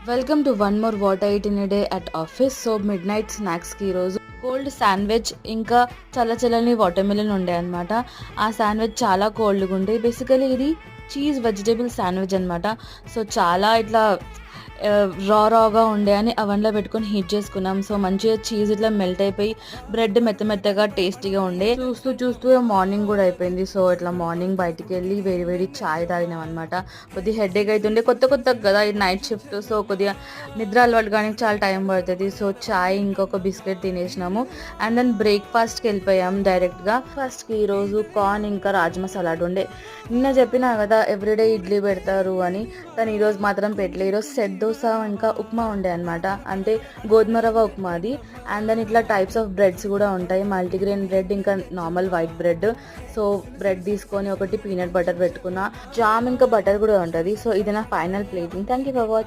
Welcome to one more what I eat in a day at office. So midnight స్నాక్స్కి ఈరోజు cold sandwich ఇంకా చల్లచల్లని water melon ఉండే అనమాట. ఆ sandwich చాలా కోల్డ్గా ఉండే. బేసికలీ ఇది చీజ్ వెజిటేబుల్ శాండ్విచ్ అనమాట. సో చాలా ఇట్లా రాగా ఉండే అని అవన్లో పెట్టుకొని హీట్ చేసుకున్నాం. సో మంచిగా చీజ్ ఇట్లా మెల్ట్ అయిపోయి బ్రెడ్ మెత్తగా టేస్టీగా ఉండే. చూస్తూ మార్నింగ్ కూడా అయిపోయింది. సో ఇట్లా మార్నింగ్ బయటికి వెళ్ళి వేడి చాయ్ తాగినాం అనమాట. కొద్దిగా హెడేక్ అవుతుండే, కొత్త కదా ఇది నైట్ షిఫ్ట్. సో కొద్దిగా నిద్ర అలవాటు కానీ చాలా టైం పడుతుంది. సో చాయ్ ఇంకొక బిస్కెట్ తినేసినాము. అండ్ దెన్ బ్రేక్ఫాస్ట్కి వెళ్ళిపోయాం డైరెక్ట్గా. ఫస్ట్కి ఈరోజు కార్న్ ఇంకా రాజ్మా సలాడ్ ఉండే. నిన్న చెప్పినా కదా ఎవ్రీడే ఇడ్లీ పెడతారు అని, కానీ ఈరోజు మాత్రం పెట్టలే. ఈరోజు సెట్ దోశ ఇంకా ఉప్మా ఉండే అనమాట. అంటే గోధుమ రవ్వ ఉప్మా అది. అండ్ దెన్ ఇట్లా టైప్స్ ఆఫ్ బ్రెడ్స్ కూడా ఉంటాయి, మల్టీగ్రెయిన్ బ్రెడ్ ఇంకా normal white bread. So bread తీసుకొని ఒకటి పీనట్ బటర్ పెట్టుకున్నా, జామ్ ఇంకా బటర్ కూడా ఉంటుంది. సో ఇది నా final plating. Thank you for watching.